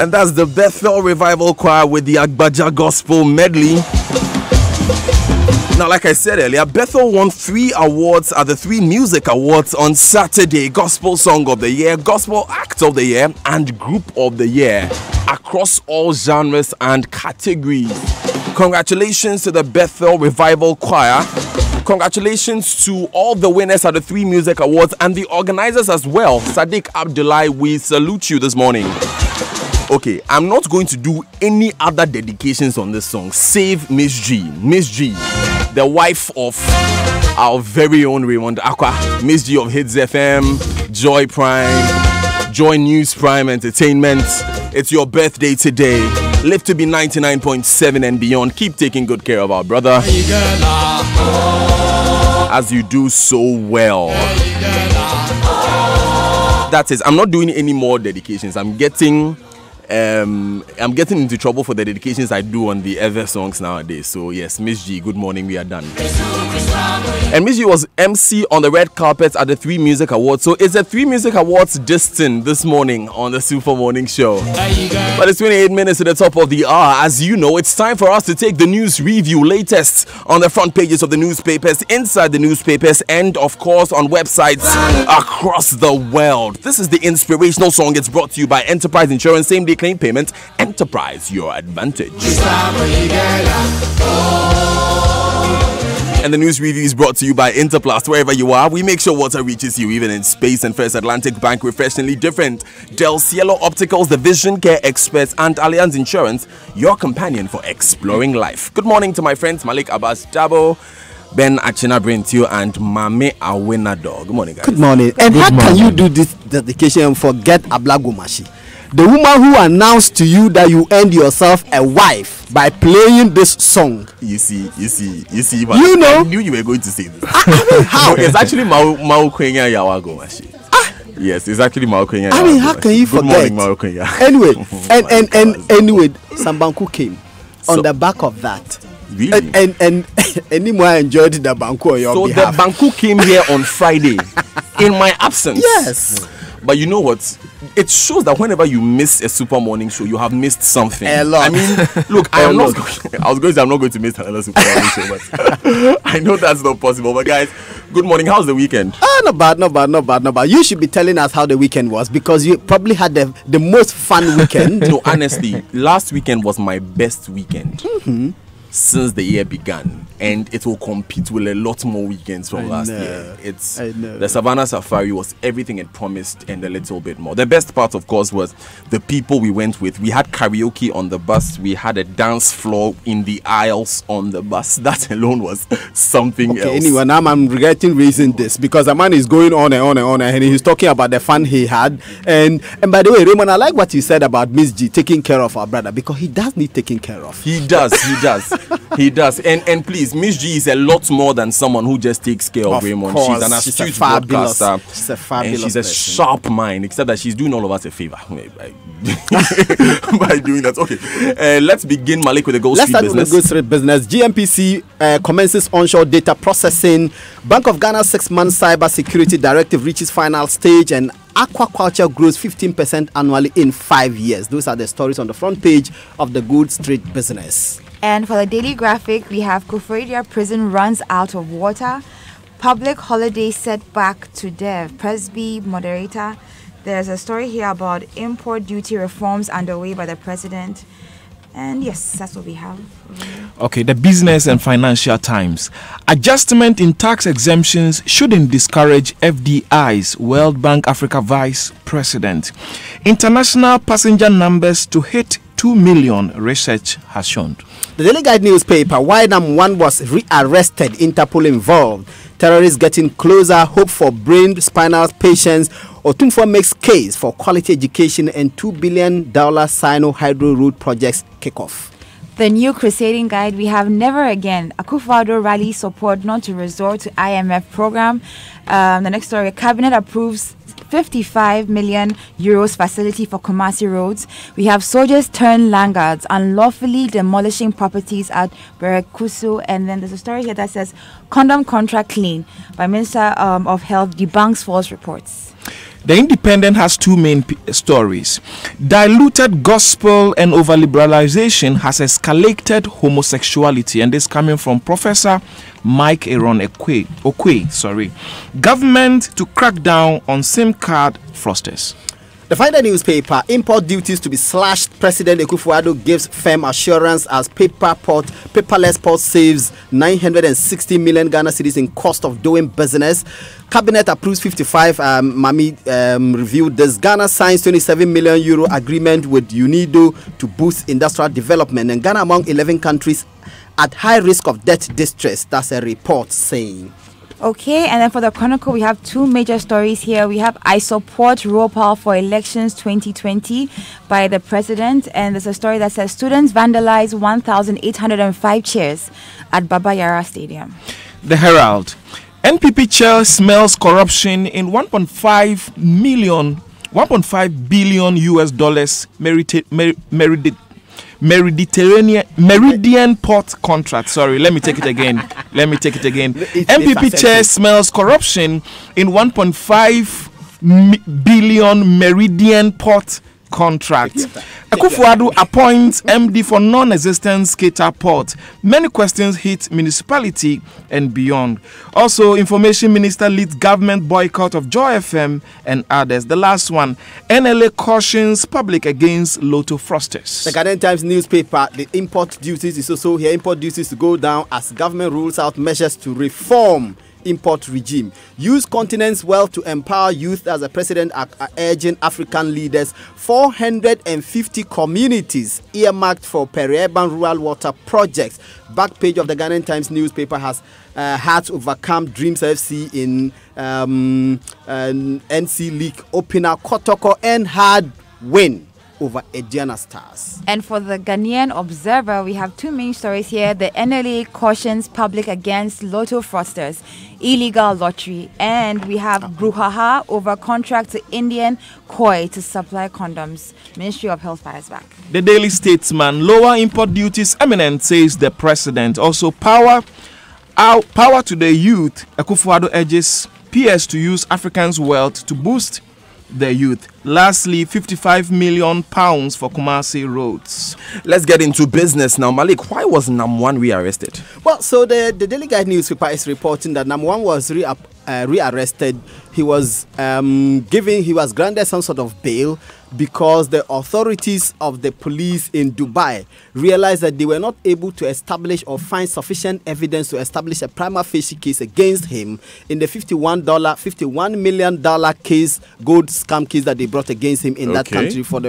And that's the Bethel Revival Choir with the Agbaja Gospel Medley. Now, like I said earlier, Bethel won 3 awards at the 3 Music Awards on Saturday. Gospel Song of the Year, Gospel Act of the Year, and Group of the Year across all genres and categories. Congratulations to the Bethel Revival Choir. Congratulations to all the winners at the 3 Music Awards and the organizers as well. Sadiq Abdullahi, we salute you this morning. Okay, I'm not going to do any other dedications on this song, save Miss G. Miss G, the wife of our very own Raymond Aqua. Miss G of Hits FM, Joy Prime, Joy News Prime Entertainment. It's your birthday today. Live to be 99.7 and beyond. Keep taking good care of our brother, as you do so well. That is, I'm not doing any more dedications. I'm getting into trouble for the dedications I do on the other songs nowadays. So yes, Miss G, good morning, we are done. And Miss G was MC on the red carpet at the 3 Music Awards. So it's a 3 Music Awards distant this morning on the Super Morning Show. But it's 28 minutes to the top of the hour. As you know, it's time for us to take the news review, latest on the front pages of the newspapers, inside the newspapers, and of course on websites across the world. This is the inspirational song. It's brought to you by Enterprise Insurance, same-day claim payment. Enterprise, your advantage. And the news review is brought to you by Interplast. Wherever you are, we make sure water reaches you, even in space. And First Atlantic Bank, refreshingly different. Del Cielo Opticals, the vision care experts, and Allianz Insurance, your companion for exploring life. Good morning to my friends Malik Abbas Dabo, Ben Achina Brentio, and Mame Awenado. Good morning, guys. Good morning. And how can you do this dedication and forget Ablagomashi? The woman who announced to you that you earned yourself a wife by playing this song. You see, you know, I knew you were going to say this. How? It's actually Mau Kwenya Yawago Mashi. Yes, it's actually Mau Kwenya. I mean, how can you forget? Good morning, Mau Kwenya. Anyway, anyway, Sambanku came on the back of that. Really? And anymore enjoyed the Banku on your behalf. The Banku came here on Friday in my absence. Yes. But you know what? It shows that whenever you miss a Super Morning Show, you have missed something. A lot. I mean, look, I'm not going to miss another Super Morning Show, but I know that's not possible. But guys, good morning. How's the weekend? Not bad. You should be telling us how the weekend was, because you probably had the most fun weekend. No, honestly, last weekend was my best weekend. Since the year began, and it will compete with a lot more weekends from last year. The Savannah Safari was everything it promised and a little bit more. The best part, of course, was the people we went with. We had karaoke on the bus. We had a dance floor in the aisles on the bus. That alone was something else. Anyway, now I'm regretting raising this, because the man is going on and on and on, and he's talking about the fun he had. And by the way, Raymond, I like what you said about Miss G taking care of our brother, because he does need taking care of. He does. He does. And please, Miss G is a lot more than someone who just takes care of Raymond. She's an astute broadcaster. She's a fabulous and she's a person. Sharp mind, except that she's doing all of us a favor by doing that. Okay, let's begin, Malik, with the Gold Street business. Let's start with the Gold Street business. GMPC commences onshore data processing. Bank of Ghana's 6-month cyber security directive reaches final stage, and aquaculture grows 15% annually in 5 years. Those are the stories on the front page of the Gold Street business. And for the Daily Graphic, we have Koforidua prison runs out of water. Public holiday set back to dev. Presby moderator. There's a story here about import duty reforms underway by the president. And yes, that's what we have. Okay, the Business and Financial Times. Adjustment in tax exemptions shouldn't discourage FDIs, World Bank Africa Vice President. International passenger numbers to hit 2 million, research has shown. The Daily Guide newspaper, Wynam 1 was rearrested, Interpol involved. Terrorists getting closer, hope for brain spinal patients. Otumfuo makes case for quality education, and $2 billion Sino Hydro Road projects kickoff. The New Crusading Guide, we have Never Again. Akufo-Addo rally support not to resort to IMF program. The next story, Cabinet approves 55 million euros facility for Kumasi roads. We have soldiers turn laggards, unlawfully demolishing properties at Berekusu. And then there's a story here that says condom contract clean by Minister of Health debunks false reports. The Independent has two main stories. Diluted gospel and over-liberalization has escalated homosexuality, and this coming from Professor Mike Aaron Okwe. Government to crack down on SIM card fraudsters. The final newspaper, import duties to be slashed. President Akufo-Addo gives firm assurance as paperless port saves 960 million Ghana cedis in cost of doing business. Cabinet approves 55. Mami reviewed this. Ghana signs 27 million euro agreement with UNIDO to boost industrial development. And Ghana among 11 countries at high risk of debt distress. That's a report saying. Okay, and then for the Chronicle, we have two major stories here. We have I support raw power for elections 2020 by the president. And there's a story that says students vandalize 1,805 chairs at Baba Yara Stadium. The Herald. NPP chair smells corruption in 1.5 billion US dollars Meridian Port contract. Sorry, let me take it again. MPP chair smells corruption in 1.5 billion Meridian Port contract. Akufo-Addo appoints MD for non-existent Skater Port. Many questions hit municipality and beyond. Also, Information Minister leads government boycott of Joy FM and others. The last one, NLA cautions public against Lotto fraudsters. The Ghanaian Times newspaper, the import duties is also here. Import duties to go down as government rules out measures to reform import regime. Use continent's wealth to empower youth as the president are urging African leaders. 450 communities earmarked for peri-urban rural water projects. Back page of the Ghanaian Times newspaper has had to overcome Dreams FC in NC League opener Kotoko and hard win over Ediana Stars. And for the Ghanaian Observer, we have two main stories here. The NLA cautions public against Lotto fraudsters, illegal lottery, and we have brouhaha over contract to Indian Koi to supply condoms. Ministry of Health fires back. The Daily Statesman, lower import duties eminent, says the president. Also, power to the youth. Akufo-Addo urges PS to use Africans' wealth to boost the youth. Lastly, £55 million for Kumasi roads. Let's get into business now. Malik, why was Nam1 rearrested? Well, so the Daily Guide newspaper is reporting that Nam1 was rearrested. He was granted some sort of bail because the authorities of the police in Dubai realized that they were not able to establish or find sufficient evidence to establish a prima facie case against him in the $51 million case, gold scam case that they brought against him in that country for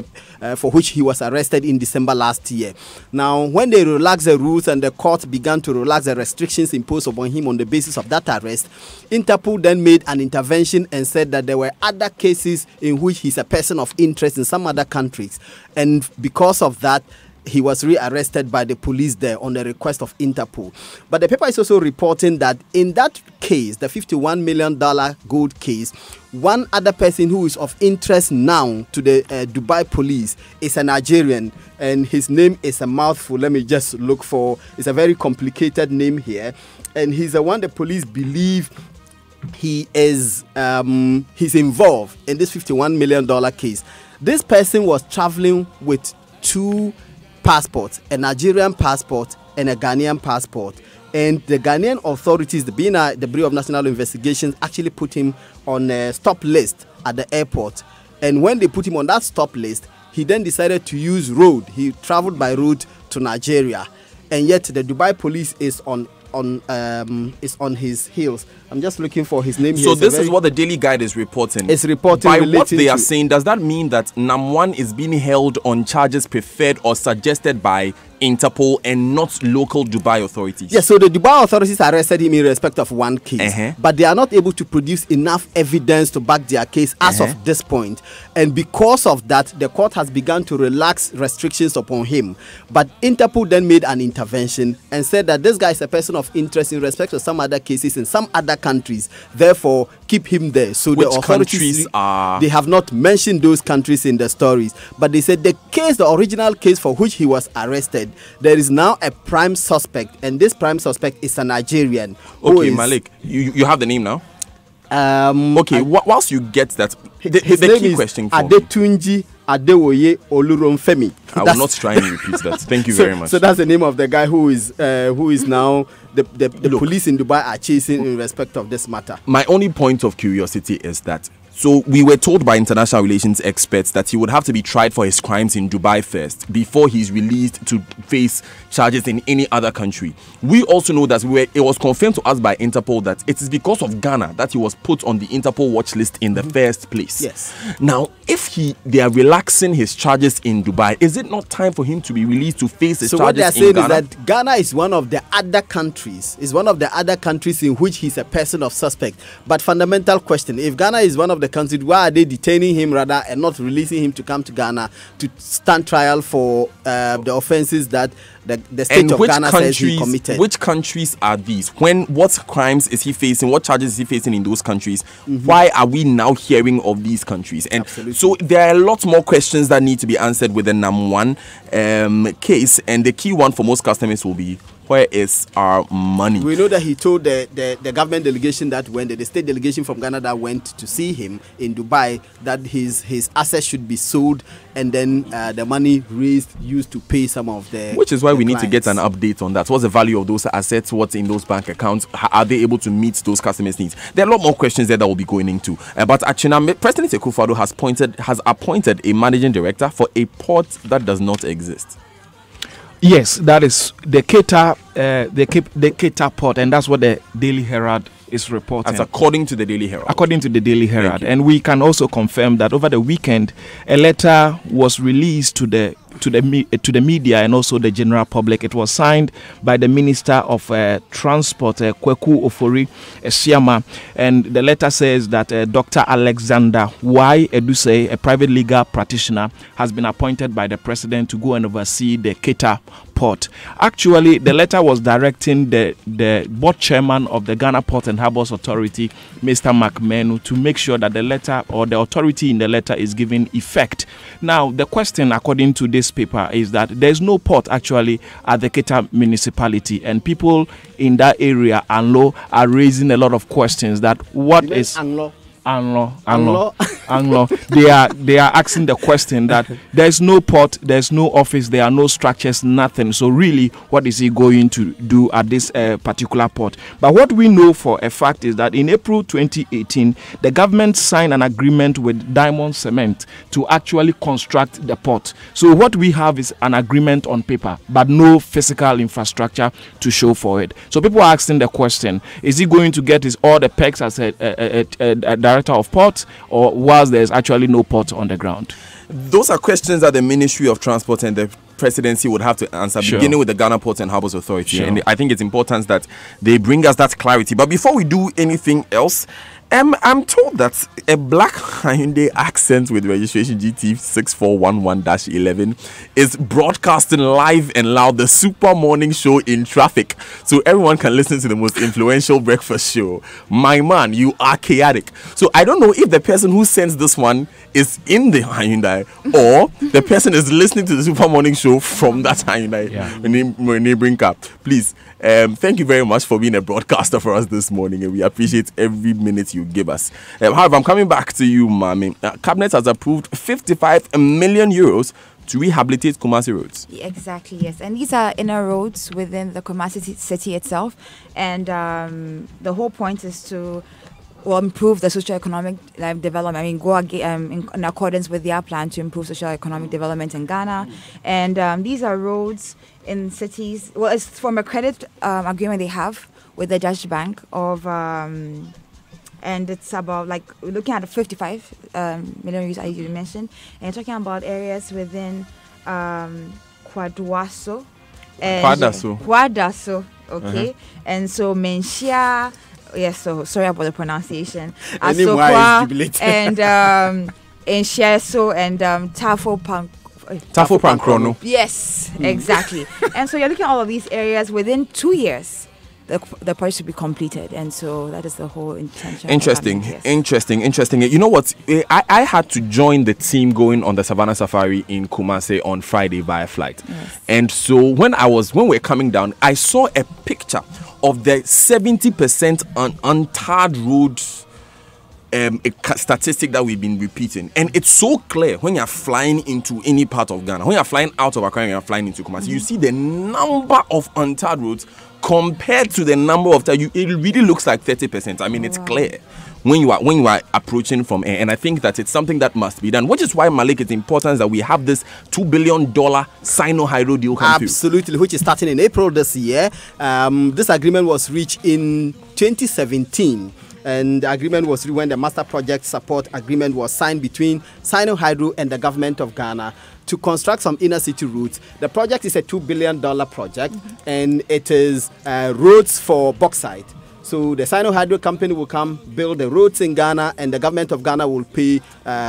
which he was arrested in December last year. Now, when they relaxed the rules and the court began to relax the restrictions imposed upon him on the basis of that arrest, Interpol then made an intervention and said that there were other cases in which he's a person of interest in some other countries, and because of that he was rearrested by the police there on the request of Interpol. But the paper is also reporting that in that case, the $51 million gold case, one other person who is of interest now to the Dubai police is a Nigerian, and his name is a mouthful. Let me just look for, it's a very complicated name here, and he's the one the police believe he is he's involved in this $51 million case. This person was traveling with two passports, a Nigerian passport and a Ghanaian passport. And the Ghanaian authorities, the Bureau of National Investigations, actually put him on a stop list at the airport. And when they put him on that stop list, he then decided to use road. He traveled by road to Nigeria. And yet the Dubai police is on his heels. I'm just looking for his name here. So this is what the Daily Guide is reporting. It's reporting by what they are saying. Does that mean that Nam1 is being held on charges preferred or suggested by Interpol and not local Dubai authorities? Yes, so the Dubai authorities arrested him in respect of one case, but they are not able to produce enough evidence to back their case as of this point. And because of that, the court has begun to relax restrictions upon him. But Interpol then made an intervention and said that this guy is a person of interest in respect to some other cases in some other countries. Therefore, keep him there. So which the authorities are? They have not mentioned those countries in the stories, but they said the original case for which he was arrested, there is now a prime suspect, and this prime suspect is a Nigerian. Okay, Malik, you have the name now? Okay, whilst you get that, His the name key is question for me. Adetunji Adewoye Olurunfemi. I will not try and repeat that. Thank you very much. So that's the name of the guy who is now the police in Dubai are chasing in respect of this matter. My only point of curiosity is that, so we were told by international relations experts that he would have to be tried for his crimes in Dubai first before he's released to face charges in any other country. We also know that it was confirmed to us by Interpol that it is because of Ghana that he was put on the Interpol watch list in the first place. Yes. Now, if they are relaxing his charges in Dubai, is it not time for him to be released to face his So what charges they are saying in Ghana? is that Ghana is one of the other countries, in which he's a person of suspect. But fundamental question, if Ghana is one of the countries, why are they detaining him rather and not releasing him to come to Ghana to stand trial for the offenses that the state of Ghana says he committed? Which countries are these? What crimes is he facing? What charges is he facing in those countries? Why are we now hearing of these countries? And Absolutely. so there are a lot more questions that need to be answered with the NAM1 case, and the key one for most customers will be, where is our money? We know that he told the government delegation that when the state delegation from Ghana that went to see him in Dubai, that his assets should be sold and then the money used to pay some of the Which is why we need to clients. get an update on that. What's the value of those assets? What's in those bank accounts? Are they able to meet those customers' needs? There are a lot more questions there that we'll be going into. But Achina, President Akufo-Addo has appointed a managing director for a port that does not exist. Yes, that is the Keita port, and that's what the Daily Herald is reporting. That's according to the Daily Herald. According to the Daily Herald. you. And we can also confirm that over the weekend, a letter was released to the media and also the general public. It was signed by the Minister of Transport, Kweku Ofori Esiama, and the letter says that Dr. Alexander Y. Eduse, a private legal practitioner, has been appointed by the president to go and oversee the Keita port. Actually, the letter was directing the board chairman of the Ghana Port and Harbours Authority, Mr. McMenu, to make sure that the letter or the authority in the letter is given effect. Now, the question, according to this paper, is that there's no port actually at the Keita municipality, and people in that area, Anglo, are raising a lot of questions that what is Anglo. They are asking the question that there's no port, there's no office, there are no structures, nothing. So really, what is he going to do at this particular port? But what we know for a fact is that in April 2018, the government signed an agreement with Diamond Cement to actually construct the port. So what we have is an agreement on paper, but no physical infrastructure to show for it. So people are asking the question: is he going to get all the perks as a director of ports, or whilst there's actually no port on the ground? Those are questions that the Ministry of Transport and the presidency would have to answer, Sure. beginning with the Ghana Ports and Harbours Authority. Sure. And I think it's important that they bring us that clarity. But before we do anything else, I'm told that a black Hyundai Accent with registration GT 6411-11 is broadcasting live and loud the Super Morning Show in traffic, so everyone can listen to the most influential breakfast show. My man, you are chaotic. So I don't know if the person who sends this one is in the Hyundai or the person is listening to the Super Morning Show from that Hyundai neighboring car. Please, thank you very much for being a broadcaster for us this morning, and we appreciate every minute you give us. However, I'm coming back to you, Mami. Cabinet has approved 55 million euros to rehabilitate Kumasi roads. Exactly, yes. And these are inner roads within the Kumasi city itself. And the whole point is to improve the socio-economic development. I mean, go in accordance with their plan to improve socio-economic development in Ghana. And these are roads in cities. Well, it's from a credit agreement they have with the Dutch Bank of... and it's about, like, we're looking at 55 million euros, as you mentioned. And you're talking about areas within Kwaduaso. Kwadaso, okay. And so Menchia... Yes, so sorry about the pronunciation. Asokwa and Ensheso and Tafo Pankrono. Yes, exactly. And so you're looking at all of these areas within 2 years. The project should be completed, and so that is the whole intention. Interesting. You know what? I had to join the team going on the Savannah Safari in Kumasi on Friday via flight. Yes. And so when we're coming down, I saw a picture of the 70% untarred road statistic that we've been repeating, and it's so clear when you're flying into any part of Ghana, when you're flying out of Accra and you're flying into Kumasi, you see the number of untarred roads compared to the number of it really looks like 30%. I mean, it's clear when you are approaching from air, and I think that it's something that must be done, which is why, Malik, it's important that we have this $2 billion Sino-Hydro deal come through. Absolutely, which is starting in April this year. This agreement was reached in 2017. And the agreement was when the master project support agreement was signed between Sino-Hydro and the government of Ghana to construct some inner city routes. The project is a $2 billion project, and it is roads for bauxite. So the Sino-Hydro company will come build the roads in Ghana, and the government of Ghana will pay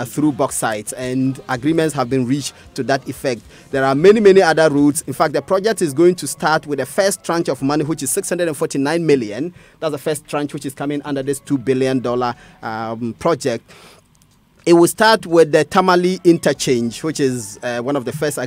through bauxite, and agreements have been reached to that effect. There are many other routes. In fact, the project is going to start with the first tranche of money, which is 649 million. That's the first tranche which is coming under this $2 billion project. It will start with the Tamale interchange, which is one of the first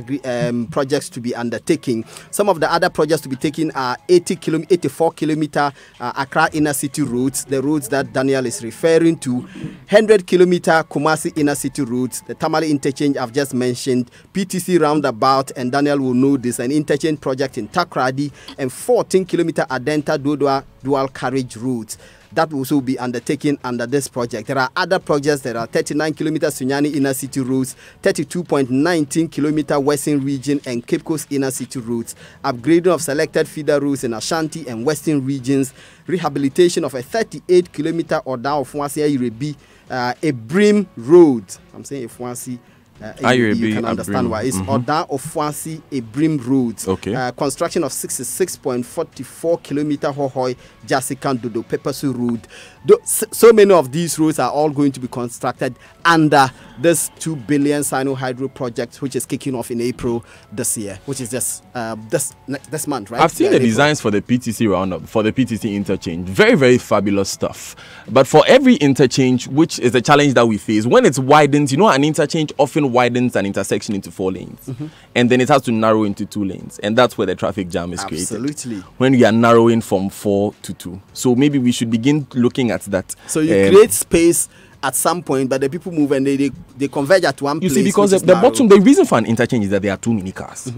projects to be undertaken. Some of the other projects to be taken are 84 kilometer Accra inner city routes, the routes that Daniel is referring to, 100 kilometer Kumasi inner city routes, the Tamale interchange I've just mentioned, PTC roundabout, and Daniel will know this, an interchange project in Takrady, and 14 kilometer Adenta Dodua dual carriage routes. That will also be undertaken under this project. There are other projects. There are 39 kilometer Sunyani inner city routes, 32.19 kilometer Western region and Cape Coast inner city routes, upgrading of selected feeder routes in Ashanti and Western regions, rehabilitation of a 38 kilometer Oda of Fwansi Irebi, a Brim road. I'm saying Fwansi. You can understand why. It's Oda Ofwasi Ebrim roads. Okay. Construction of 66.44 kilometer Hohoi Jasikan Dodo Pepesu road. So many of these roads are all going to be constructed under this $2 billion Sino-Hydro project, which is kicking off in April this year, which is just this month, right? I've seen the designs for the PTC roundup, for the PTC interchange. Very fabulous stuff. But for every interchange, which is a challenge that we face, when it's widened, an interchange often widens an intersection into 4 lanes, and then it has to narrow into 2 lanes, and that's where the traffic jam is created. Absolutely. When we are narrowing from 4 to 2, so maybe we should begin looking at that. So you create space at some point, but the people move and they converge at one place. You see, because the reason for an interchange is that there are too many cars.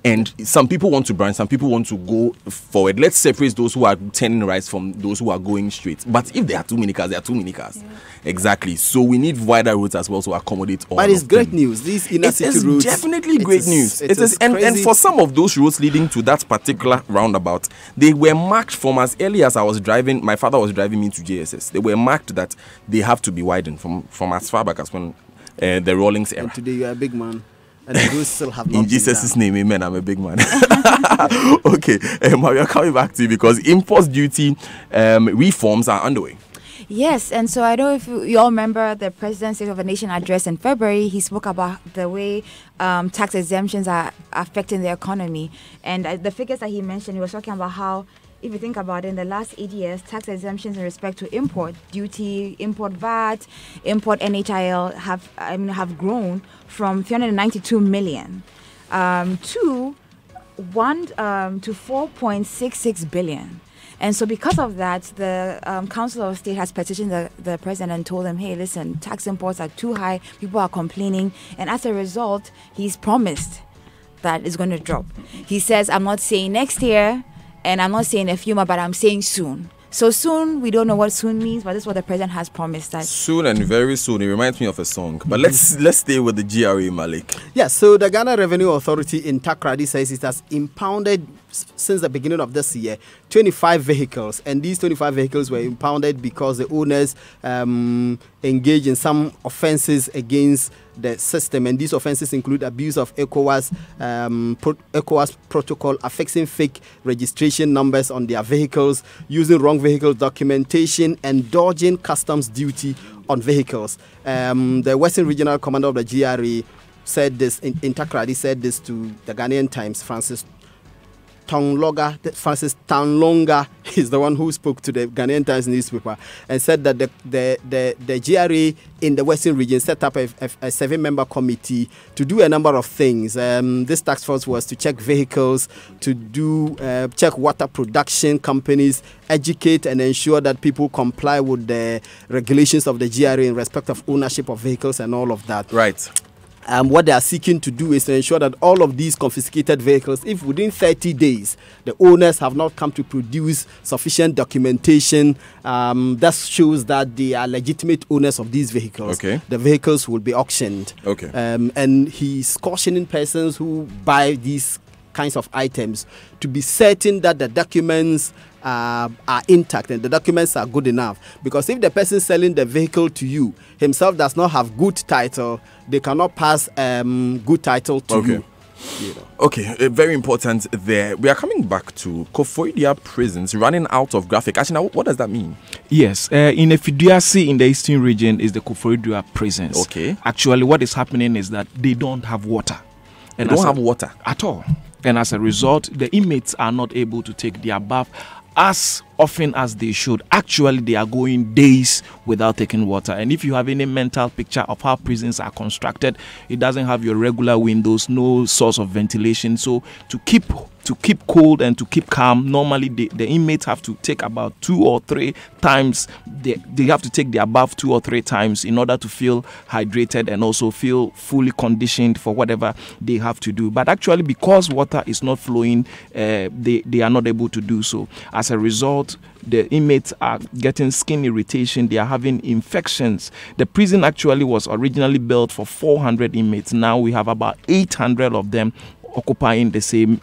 And some people want to branch, some people want to go forward. Let's separate those who are turning right from those who are going straight. But if there are too many cars, there are too many cars. Yeah. Exactly. So we need wider roads as well to accommodate all. But it's great news. These inner city roads. It's definitely great news. It is, and for some of those roads leading to that particular roundabout, they were marked from as early as I was driving. My father was driving me to JSS. They were marked that they have to be widened from as far back as when the Rawlings era. And today you are a big man. And the rules still have not in Jesus' name, amen. I'm a big man. Okay, we are coming back to you because import duty reforms are underway. Yes, and so I don't know if you all remember the President's State of the Nation address in February. He spoke about the way tax exemptions are affecting the economy. And the figures that he mentioned, he was talking about how, if you think about it, in the last 8 years, tax exemptions in respect to import duty, import VAT, import NHIL have grown from 392 million to 4.66 billion. And so because of that, the Council of State has petitioned the president and told him, hey, listen, tax imports are too high, people are complaining. And as a result, he's promised that it's going to drop. He says, I'm not saying next year, and I'm not saying a few more, but I'm saying soon. So soon, we don't know what soon means, but this is what the president has promised us. Soon and very soon. It reminds me of a song. But let's stay with the GRA, Malik. Yeah, so the Ghana Revenue Authority in Takrady says it has impounded, since the beginning of this year, 25 vehicles. And these 25 vehicles were impounded because the owners engaged in some offenses against the system. And these offenses include abuse of ECOWAS protocol, affixing fake registration numbers on their vehicles, using wrong vehicle documentation, and dodging customs duty on vehicles. The Western Regional Commander of the GRA said this, in Takrady, said this to the Ghanaian Times, Francis Francis Tanlonga is the one who spoke to the Ghanaian Times newspaper and said that the GRA in the Western region set up a 7-member committee to do a number of things. This task force was to check vehicles, to do check water production companies, educate and ensure that people comply with the regulations of the GRA in respect of ownership of vehicles and all of that. Right. What they are seeking to do is to ensure that all of these confiscated vehicles, if within 30 days the owners have not come to produce sufficient documentation that shows that they are legitimate owners of these vehicles, the vehicles will be auctioned. And he's cautioning persons who buy these kinds of items to be certain that the documents are intact and the documents are good enough, because if the person selling the vehicle to you himself does not have good title, they cannot pass good title to you. Okay, very important there. We are coming back to Koforidua prisons running out of graphic. Actually, now, what does that mean? Yes, in Efiduase in the eastern region is the Koforidua prisons. Okay. Actually, what is happening is that they don't have water. And they don't have water at all. And as a result, the inmates are not able to take their bath as often as they should. Actually, they are going days without taking water. And if you have any mental picture of how prisons are constructed, it doesn't have your regular windows, no source of ventilation. So to keep cold and to keep calm, normally the inmates have to take about 2 or 3 times. They have to take their bath 2 or 3 times in order to feel hydrated and also feel fully conditioned for whatever they have to do. But actually, because water is not flowing, they are not able to do so. As a result, the inmates are getting skin irritation. They are having infections. The prison actually was originally built for 400 inmates. Now we have about 800 of them occupying the same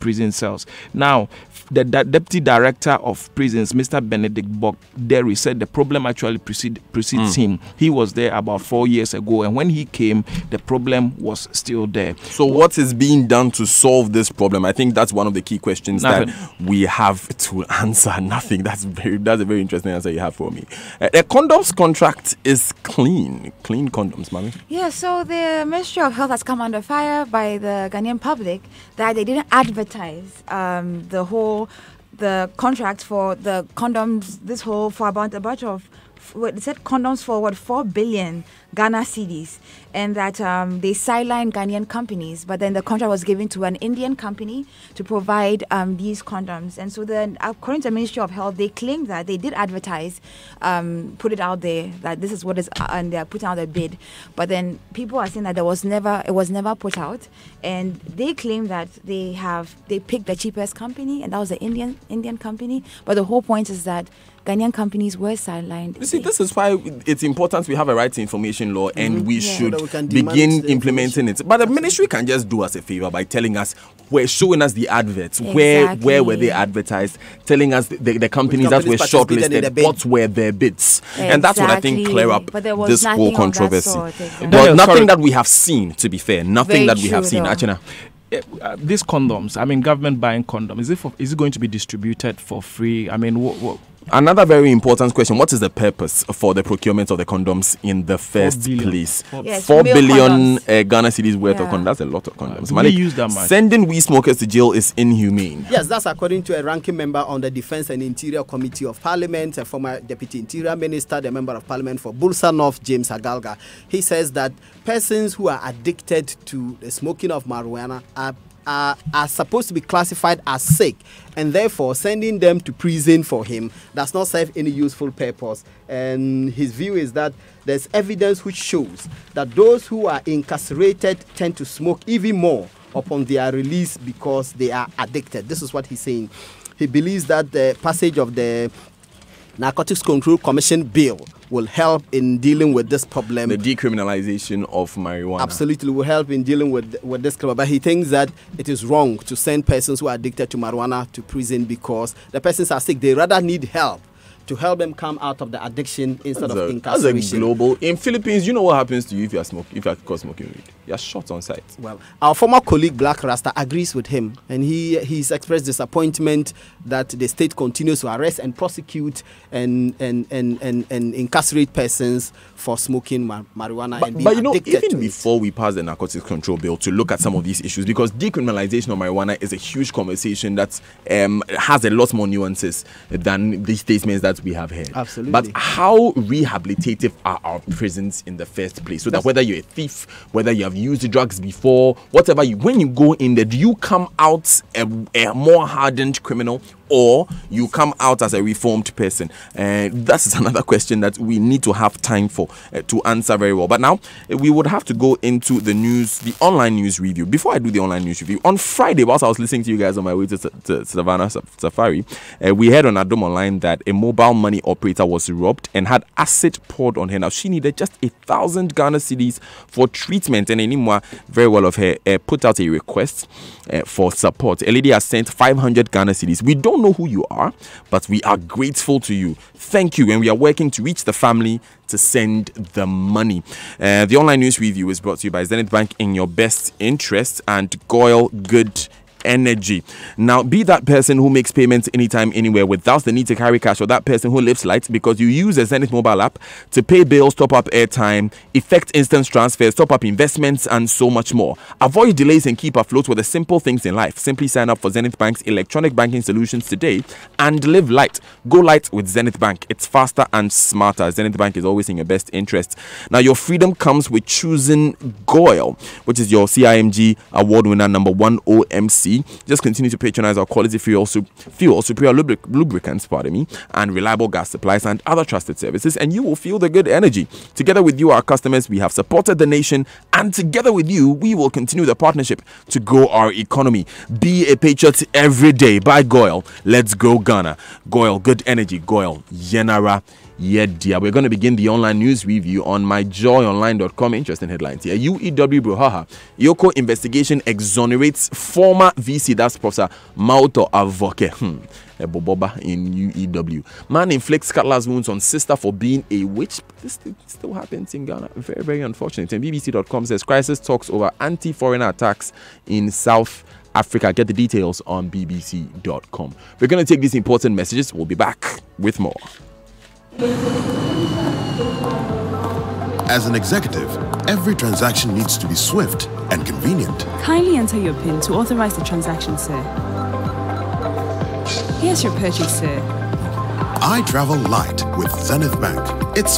prison cells. Now, the deputy director of prisons, Mr. Benedict Bok-Derry, said the problem actually precedes him. He was there about 4 years ago, and when he came, the problem was still there. So what is being done to solve this problem? I think that's one of the key questions that we have to answer. Nothing. That's a very interesting answer you have for me. The condoms contract is clean condoms, Mami. Yeah, so the Ministry of Health has come under fire by the Ghanaian public that they didn't advertise the contract for the condoms, for about a bunch of, it said condoms for 4 billion Ghana cedis, and that they sidelined Ghanaian companies, but then the contract was given to an Indian company to provide these condoms. And so then, according to the Ministry of Health, they claim that they did advertise, put it out there, that this is what is, and they're putting out a bid. But then people are saying that it was never put out, and they claim that they picked the cheapest company, and that was the Indian company. But the whole point is that Ghanaian companies were sidelined. You see, this is why it's important we have a right to information law, and we should begin implementing it. But the ministry can just do us a favor by telling us, showing us the adverts, where were they advertised, telling us the companies that were shortlisted, what were their bids. And that's what I think clear up this whole controversy. But nothing that we have seen, to be fair, nothing that we have seen. Achina. These condoms, government buying condoms, is it going to be distributed for free? What? Another very important question: what is the purpose for the procurement of the condoms in the first place? 4 billion Ghana cedis worth of condoms. That's a lot of condoms. We use that much. Sending weed smokers to jail is inhumane. Yes, that's according to a ranking member on the Defense and Interior Committee of Parliament, a former Deputy Interior Minister, the Member of Parliament for Bulsa North, James Agalga. He says that persons who are addicted to the smoking of marijuana are supposed to be classified as sick, and therefore sending them to prison for him does not serve any useful purpose. And his view is that there's evidence which shows that those who are incarcerated tend to smoke even more upon their release because they are addicted. This is what he's saying. He believes that the passage of the Narcotics Control Commission bill will help in dealing with this problem. The decriminalization of marijuana. Absolutely will help in dealing with this problem. But he thinks that it is wrong to send persons who are addicted to marijuana to prison because the persons are sick. They rather need help to help them come out of the addiction instead of That's incarceration. a global. In Philippines, you know what happens to you if you are caught smoking weed? You're shot on sight. Well, our former colleague Black Rasta agrees with him, and he's expressed disappointment that the state continues to arrest and prosecute and incarcerate persons for smoking marijuana and being But you know, addicted even to before we pass the narcotics control bill to look at some of these issues, because decriminalization of marijuana is a huge conversation that has a lot more nuances than these statements that we have heard. Absolutely. But how rehabilitative are our prisons in the first place? So that whether you're a thief, whether you have used drugs before, whatever when you go in there, do you come out a more hardened criminal, or you come out as a reformed person? That is another question that we need to have time for to answer very well. But now we would have to go into the news, the online news review. Before I do the online news review, on Friday, whilst I was listening to you guys on my way to Savannah Safari, we heard on Adom Online that a mobile money operator was robbed and had acid poured on her. Now she needed just 1,000 Ghana cedis for treatment, and Enimwa, very well of her, put out a request for support. A lady has sent 500 Ghana cedis. We don't know who you are, but we are grateful to you. Thank you, and we are working to reach the family to send the money. The online news review is brought to you by Zenith Bank, in your best interest, and Goyle Good Energy. Now, be that person who makes payments anytime, anywhere without the need to carry cash, or that person who lives light because you use a Zenith mobile app to pay bills, top up airtime, effect instant transfers, top up investments, and so much more. Avoid delays and keep afloat with the simple things in life. Simply sign up for Zenith Bank's electronic banking solutions today and live light. Go light with Zenith Bank. It's faster and smarter. Zenith Bank is always in your best interest. Now, your freedom comes with choosing Goyle, which is your CIMG award winner #1 OMC. Just continue to patronize our quality fuel, superior lubricants, and reliable gas supplies and other trusted services, and you will feel the good energy. Together with you, our customers, we have supported the nation, and together with you, we will continue the partnership to grow our economy. Be a patriot every day. Buy Goyle. Let's grow Ghana. Goyle Good Energy. Goyle Yenara. Yeah, dear. We're going to begin the online news review on myjoyonline.com. Interesting headlines here. UEW Brohaha. Yoko investigation exonerates former VC, that's Professor Mauto Avoke. Boboba in UEW. Man inflicts cutlass wounds on sister for being a witch. This still happens in Ghana. Very, very unfortunate. And BBC.com says crisis talks over anti-foreigner attacks in South Africa. Get the details on BBC.com. We're going to take these important messages. We'll be back with more. As an executive, every transaction needs to be swift and convenient. Kindly enter your PIN to authorize the transaction, sir. Here's your purchase, sir. I travel light with Zenith Bank. It's